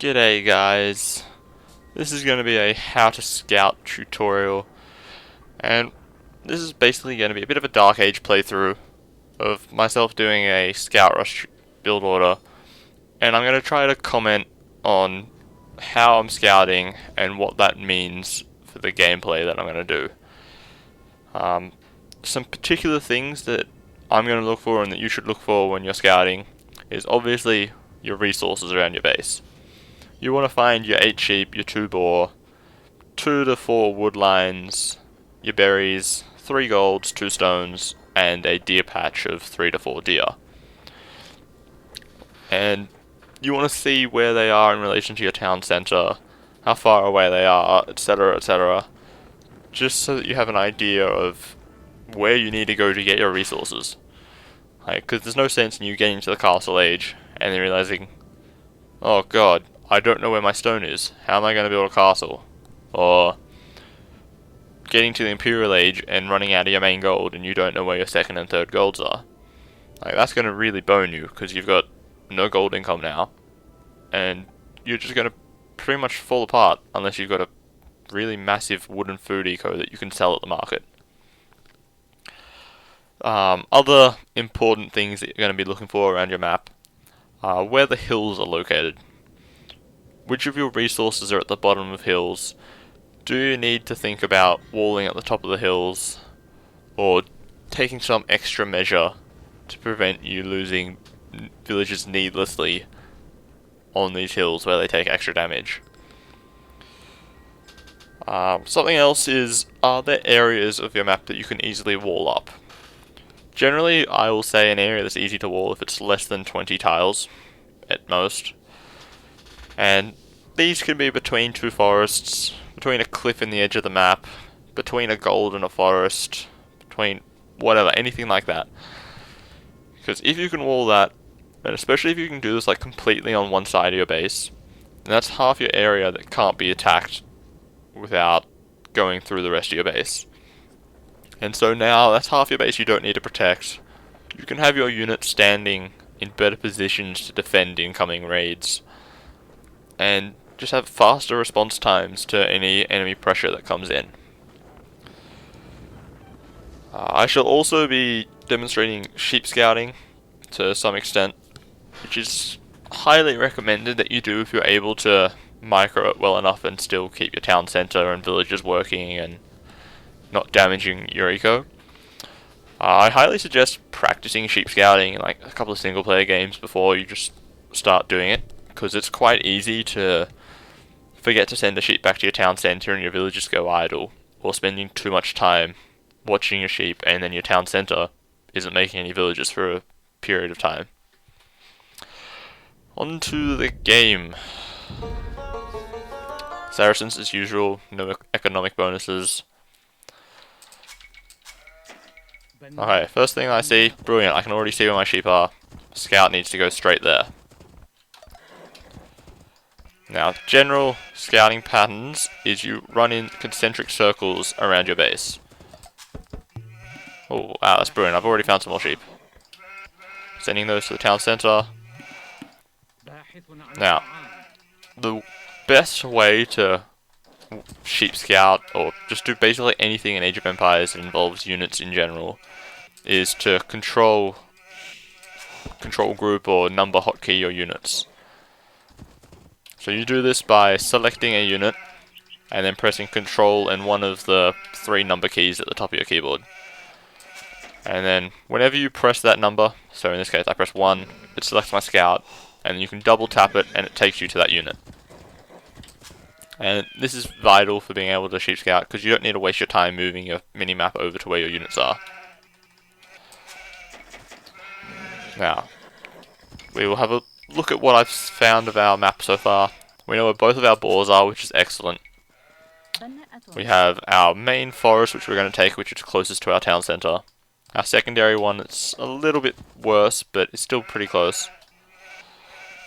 G'day guys, this is going to be a how to scout tutorial, and this is basically going to be a bit of a Dark Age playthrough of myself doing a scout rush build order, and I'm going to try to comment on how I'm scouting and what that means for the gameplay that I'm going to do. Some particular things that I'm going to look for and that you should look for when you're scouting is obviously your resources around your base. You want to find your 8 sheep, your 2 boar, 2 to 4 wood lines, your berries, 3 golds, 2 stones, and a deer patch of 3 to 4 deer. And you want to see where they are in relation to your town centre, how far away they are, etc, etc. Just so that you have an idea of where you need to go to get your resources. Because there's no sense in you getting to the castle age and then realizing, oh god, I don't know where my stone is. How am I going to build a castle? Or getting to the Imperial Age and running out of your main gold and you don't know where your second and third golds are. That's going to really bone you because you've got no gold income now. And you're just going to pretty much fall apart unless you've got a really massive wooden food eco that you can sell at the market. Other important things that you're going to be looking for around your map are where the hills are located. Which of your resources are at the bottom of hills? Do you need to think about walling at the top of the hills, or taking some extra measure to prevent you losing villagers needlessly on these hills where they take extra damage? Something else is, are there areas of your map that you can easily wall up? Generally, I will say an area that's easy to wall if it's less than 20 tiles, at most. And these can be between 2 forests, between a cliff in the edge of the map, between a gold and a forest, between whatever, anything like that. Because if you can wall that, and especially if you can do this completely on one side of your base, then that's half your area that can't be attacked without going through the rest of your base. And so now that's half your base you don't need to protect. You can have your units standing in better positions to defend incoming raids, and just have faster response times to any enemy pressure that comes in. I shall also be demonstrating sheep scouting to some extent, which is highly recommended that you do if you're able to micro it well enough and still keep your town centre and villages working and not damaging your eco. I highly suggest practicing sheep scouting in a couple of single player games before you just start doing it, because it's quite easy to forget to send a sheep back to your town centre and your villagers go idle, or spending too much time watching your sheep and then your town centre isn't making any villagers for a period of time. On to the game. Saracens as usual, no economic bonuses. Okay, first thing I see, brilliant, I can already see where my sheep are. Scout needs to go straight there. Now, general scouting patterns is you run in concentric circles around your base. Oh, wow, that's brilliant. I've already found some more sheep. Sending those to the town centre. Now, the best way to sheep scout, or just do basically anything in Age of Empires that involves units in general, is to control group or number hotkey your units. So you do this by selecting a unit and then pressing Control and one of the 3 number keys at the top of your keyboard. And then whenever you press that number, so in this case I press 1, it selects my scout, and you can double tap it and it takes you to that unit. And this is vital for being able to sheep scout, because you don't need to waste your time moving your mini-map over to where your units are. Now, we will have a look at what I've found of our map so far. We know where both of our boars are, which is excellent. We have our main forest, which we're going to take, which is closest to our town centre. Our secondary one, it's a little bit worse, but it's still pretty close.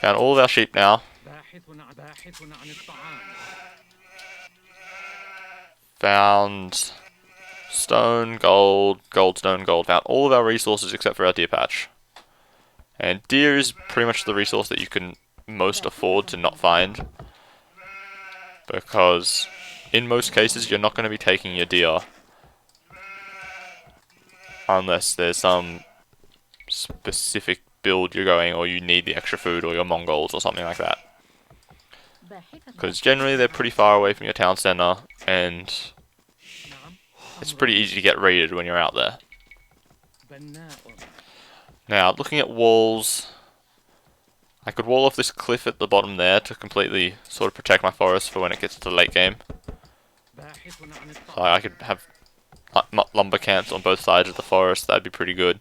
Found all of our sheep now. Found stone, gold, gold, stone, gold. Found all of our resources except for our deer patch. And deer is pretty much the resource that you can most afford to not find, because in most cases you're not going to be taking your deer unless there's some specific build you're going, or you need the extra food, or your Mongols or something like that. Because generally they're pretty far away from your town center, and it's pretty easy to get raided when you're out there. Now, looking at walls, I could wall off this cliff at the bottom there to completely sort of protect my forest for when it gets to the late game. So I could have lumber camps on both sides of the forest, that'd be pretty good.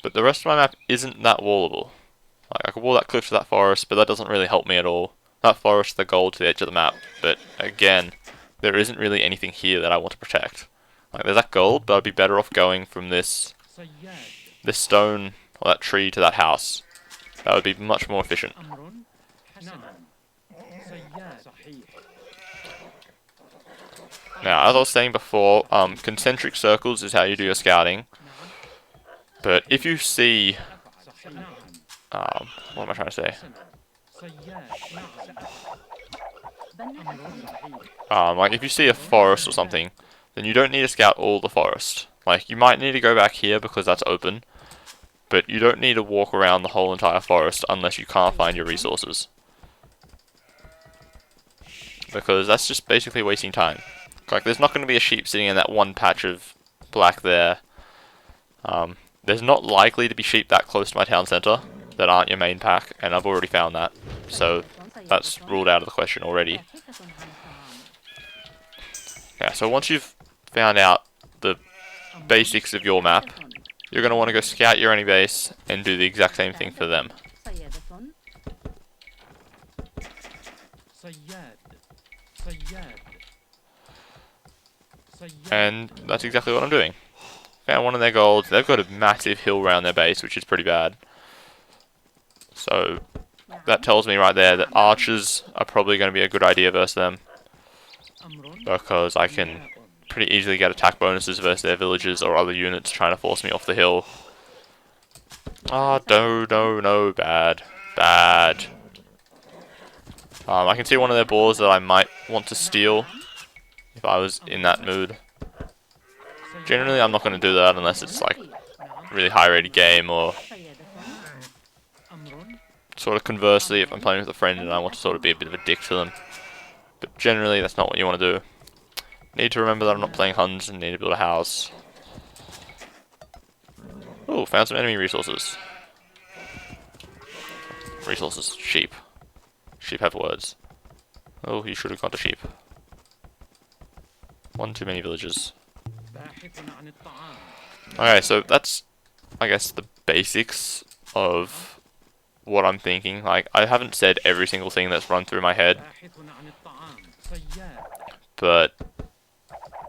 But the rest of my map isn't that wallable. Like, I could wall that cliff to that forest, but that doesn't really help me at all. That forest, the gold to the edge of the map, but again, there isn't really anything here that I want to protect. Like, there's that gold, but I'd be better off going from this stone, or that tree, to that house. That would be much more efficient. Now, as I was saying before, concentric circles is how you do your scouting. But if you see... what am I trying to say? Like, if you see a forest or something, then you don't need to scout all the forest. Like, you might need to go back here because that's open, but you don't need to walk around the whole entire forest unless you can't find your resources. Because that's just basically wasting time. Like, there's not going to be a sheep sitting in that one patch of black there. There's not likely to be sheep that close to my town center that aren't your main pack, and I've already found that. So, that's ruled out of the question already. Yeah, so once you've found out the basics of your map, you're going to want to go scout your enemy base and do the exact same thing for them. And that's exactly what I'm doing. Found one of their golds. They've got a massive hill around their base, which is pretty bad. So that tells me right there that archers are probably going to be a good idea versus them, because I can pretty easily get attack bonuses versus their villagers or other units trying to force me off the hill. Ah, no, bad. Bad. I can see one of their boars that I might want to steal if I was in that mood. Generally, I'm not going to do that unless it's like a really high rated game, or sort of conversely, if I'm playing with a friend and I want to sort of be a bit of a dick to them. But generally, that's not what you want to do. Need to remember that I'm not playing Huns and need to build a house. Oh, found some enemy resources. Resources. Sheep. Sheep have words. Oh, you should have gone to sheep. One too many villages. Okay, so that's, I guess, the basics of what I'm thinking. Like, I haven't said every single thing that's run through my head, but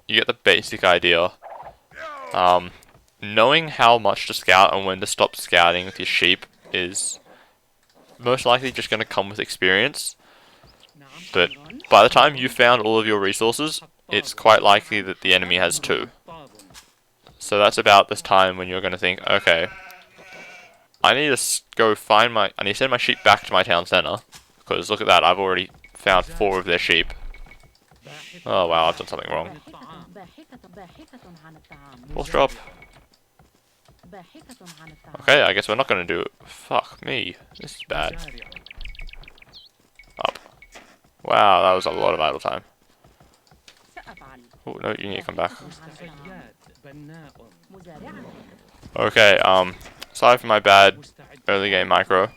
you get the basic idea. Knowing how much to scout and when to stop scouting with your sheep is most likely just going to come with experience. But by the time you've found all of your resources, it's quite likely that the enemy has too. So that's about this time when you're going to think, okay, I need to go find I need to send my sheep back to my town center, because look at that, I've already found 4 of their sheep. Oh wow, I've done something wrong. Force drop. Okay, I guess we're not going to do it. Fuck me, this is bad. Up. Wow, that was a lot of idle time. Oh no, you need to come back. Okay, aside from my bad early game micro,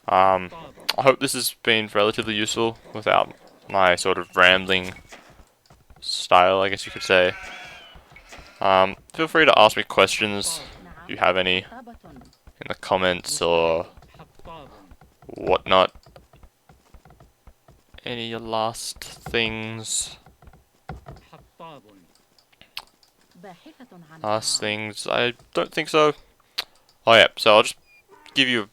I hope this has been relatively useful without my sort of rambling style, I guess you could say. Feel free to ask me questions if you have any in the comments or whatnot. Any last things? Last things? I don't think so. Oh yeah, so I'll just give you a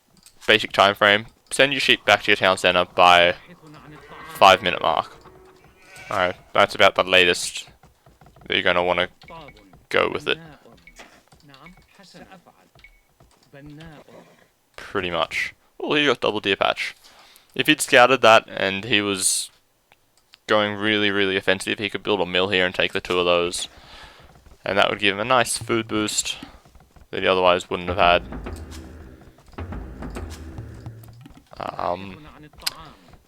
basic time frame. Send your sheep back to your town center by 5-minute mark. Alright, that's about the latest that you're going to want to go with it. Pretty much. Oh, he got double deer patch. If he'd scouted that and he was going really offensive, he could build a mill here and take the two of those. And that would give him a nice food boost that he otherwise wouldn't have had.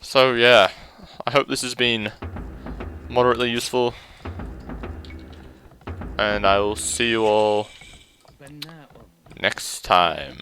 So yeah, I hope this has been moderately useful. And I will see you all next time.